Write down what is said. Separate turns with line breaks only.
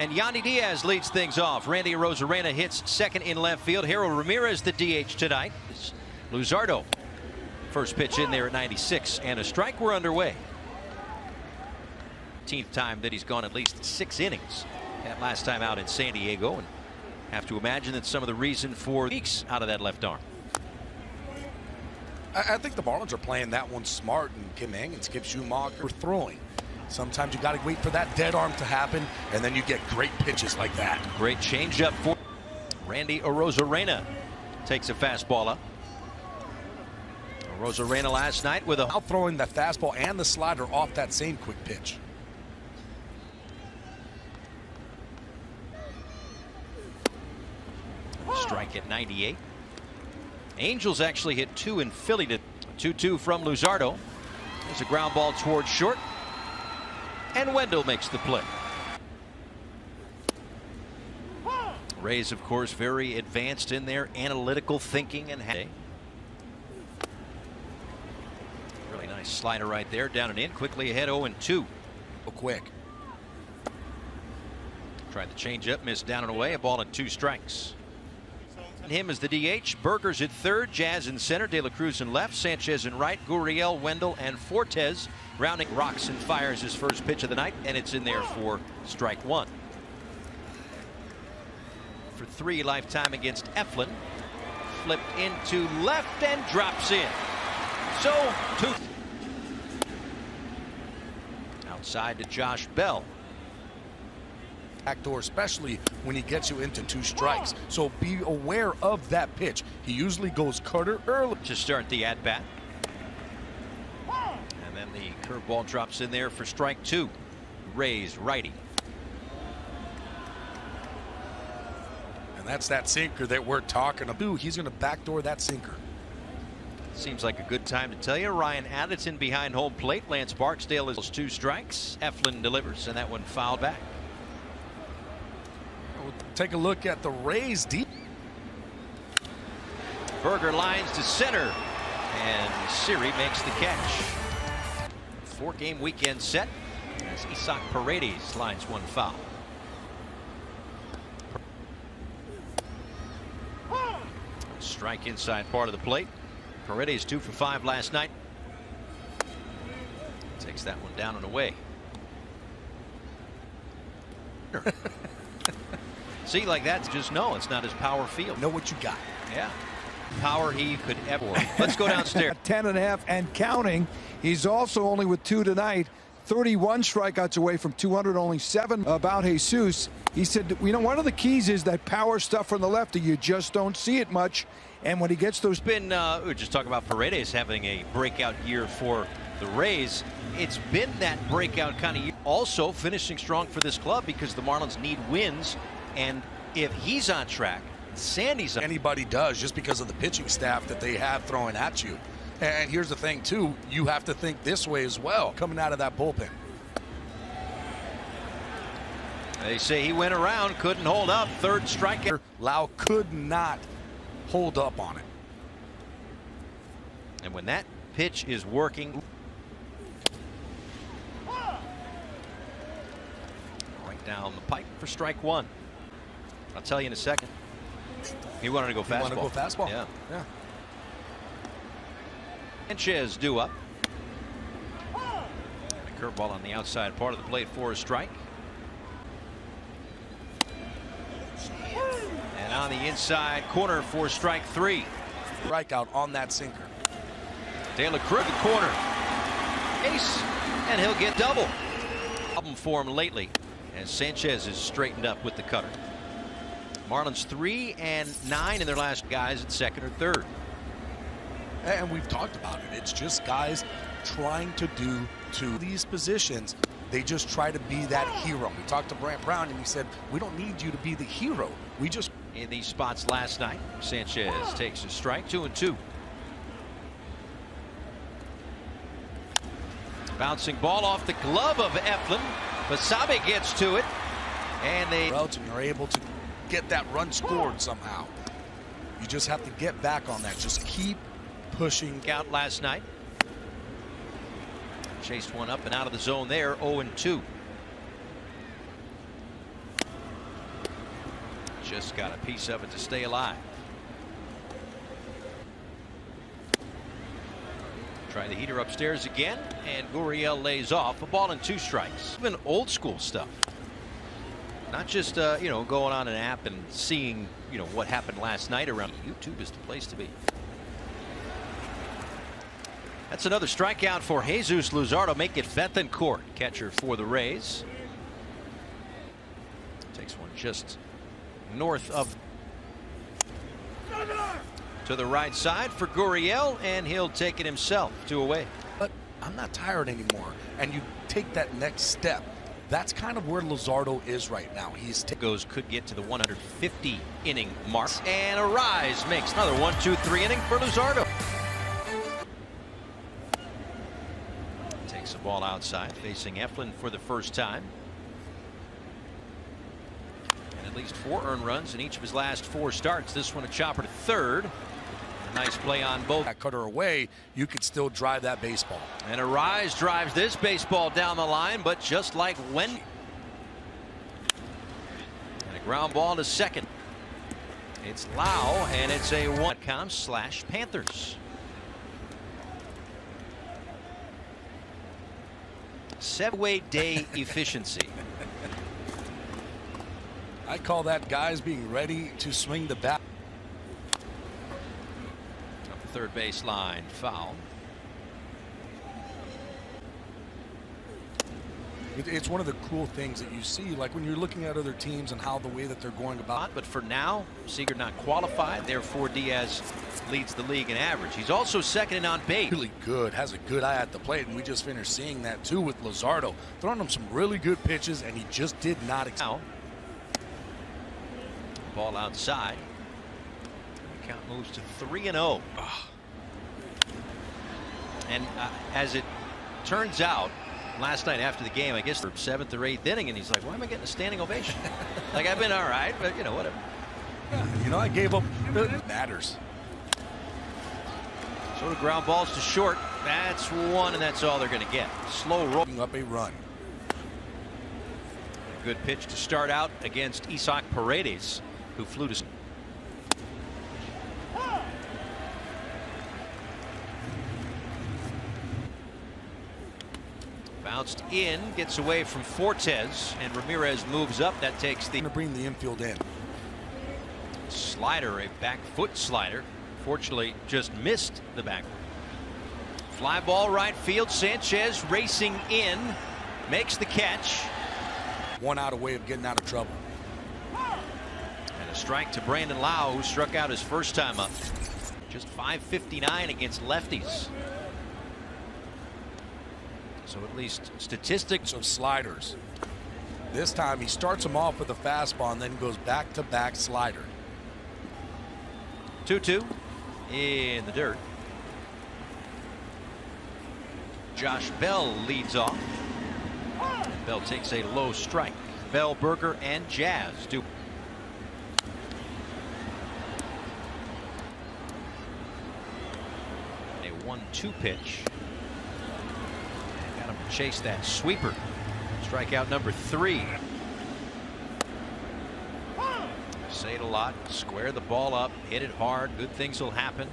And Yandy Diaz leads things off. Randy Arozarena hits second in left field. Harold Ramirez the DH tonight. Luzardo first pitch in there at 96 and a strike. We're underway. 10th time that he's gone at least 6 innings. That last time out in San Diego, and have to imagine that some of the reason for weeks out of that left arm.
I think the Marlins are playing that one smart, and Kim Hangins, Skip Schumacher throwing. Sometimes you got to wait for that dead arm to happen, and then you get great pitches like that.
Great changeup for Randy Arozarena. Takes a fastball up. Arozarena last night with a
out throwing the fastball and the slider off that same quick pitch.
Strike at 98. Angels actually hit 2 in Philly to 2-2 from Luzardo. There's a ground ball towards short. And Wendell makes the play. Rays, of course, very advanced in their analytical thinking and really nice slider right there, down and in, quickly ahead 0-2.
Quick.
Tried the changeup, missed down and away, a ball and 2 strikes. Him as the DH. Burgers at third, Jazz in center, De La Cruz in left, Sanchez in right, Gurriel, Wendell, and Fortes rounding. Rocks and fires his first pitch of the night, and it's in there for strike 1. For 3 lifetime against Eflin. Flipped into left and drops in. So 2. Outside to Josh Bell.
Backdoor, especially when he gets you into 2 strikes. So be aware of that pitch. He usually goes cutter early
to start the at-bat. And then the curveball drops in there for strike 2. Rays righty.
And that's that sinker that we're talking about. He's going to backdoor that sinker.
Seems like a good time to tell you. Ryan Addison behind home plate. Lance Barksdale is 2 strikes. Eflin delivers, and that one fouled back.
We'll take a look at the Rays deep.
Berger lines to center, and Siri makes the catch. 4-game weekend set as Isaac Paredes lines one foul. Strike inside part of the plate. Paredes 2 for 5 last night. Takes that one down and away. See, like that, just know it's not his power field.
Know what you got.
Yeah. Power he could ever. Let's go downstairs.
10.5 and counting. He's also only with 2 tonight. 31 strikeouts away from 200, only 7 about Jesus. He said, you know, one of the keys is that power stuff from the lefty. You just don't see it much. And when he gets those.
We were just talking about Paredes having a breakout year for the Rays. It's been that breakout kind of year. Also finishing strong for this club because the Marlins need wins. And if he's on track, Sandy's on.
Anybody does, just because of the pitching staff that they have throwing at you. And here's the thing, too. You have to think this way as well, coming out of that bullpen.
They say he went around, couldn't hold up. 3rd strikeout.
Lau could not hold up on it.
And when that pitch is working. Right down the pipe for strike 1. I'll tell you in a second. He wanted to go fastball.
He wanted to go fastball.
Yeah. Sanchez due up. A curveball on the outside part of the plate for a strike. And on the inside corner for strike 3.
Strikeout on that sinker.
De La Cruz corner. Ace, and he'll get double. Problem for him lately as Sanchez is straightened up with the cutter. Marlins 3 and 9 in their last guys at 2nd or 3rd.
And we've talked about it. It's just guys trying to do to these positions. They just try to be that hero. We talked to Brant Brown and he said, we don't need you to be the hero. We just.
In these spots last night, Sanchez takes a strike. 2-2. Bouncing ball off the glove of Eflin. Basabe gets to it. And they
are able to get that run scored somehow. You just have to get back on that. Just keep pushing.
Out last night. Chased one up and out of the zone there. 0-2. Just got a piece of it to stay alive. Try the heater upstairs again, and Gurriel lays off. A ball and 2 strikes. Even old school stuff. Not just you know, going on an app and seeing, you know, what happened last night around. YouTube is the place to be. That's another strikeout for Jesus Luzardo. Make it Bethancourt, catcher for the Rays. Takes one just north of to the right side for Gurriel, and he'll take it himself. 2 away.
But I'm not tired anymore, and you take that next step. That's kind of where Luzardo is right now. He's
could get to the 150 inning mark, and a rise makes another 1-2-3 inning for Luzardo. Takes the ball outside, facing Eflin for the first time. And at least 4 earned runs in each of his last 4 starts. This one a chopper to third. A nice play on both.
That cutter away, you could still drive that baseball.
And a rise drives this baseball down the line, but just like when. And a ground ball to second. It's Lau, and it's a 1.com/Panthers. 7-way day efficiency.
I call that guys being ready to swing the bat.
Up the third baseline, foul.
It's one of the cool things that you see, like when you're looking at other teams and how the way that they're going about.
But for now, Seager not qualified. Therefore, Diaz leads the league in average. He's also second in on base.
Really good, has a good eye at the plate, and we just finished seeing that too with Luzardo, throwing him some really good pitches, and he just did not.
Now, ball outside. The count moves to 3-0. And as it turns out, last night after the game, I guess the 7th or 8th inning, and he's like, why am I getting a standing ovation? Like, I've been all right, but you know, whatever.
Yeah, you know, I gave up. It matters.
So the ground balls to short. That's one, and that's all they're going to get. Slow rolling
up a run.
A good pitch to start out against Isaac Paredes, who flew to. Bounced in, gets away from Fortes, and Ramirez moves up. That takes the.
Going to bring the infield in.
Slider, a back foot slider. Fortunately, just missed the back. Fly ball right field. Sanchez racing in, makes the catch.
1 out away of getting out of trouble.
And a strike to Brandon Lau, who struck out his first time up. Just .559 against lefties. So at least statistics
of sliders. This time he starts him off with a fastball and then goes back-to-back slider.
2-2 in the dirt. Josh Bell leads off. Bell takes a low strike. Bell, Berger, and Jazz do. A 1-2 pitch. Got him to chase that sweeper. Strikeout number 3. Say it a lot. Square the ball up. Hit it hard. Good things will happen.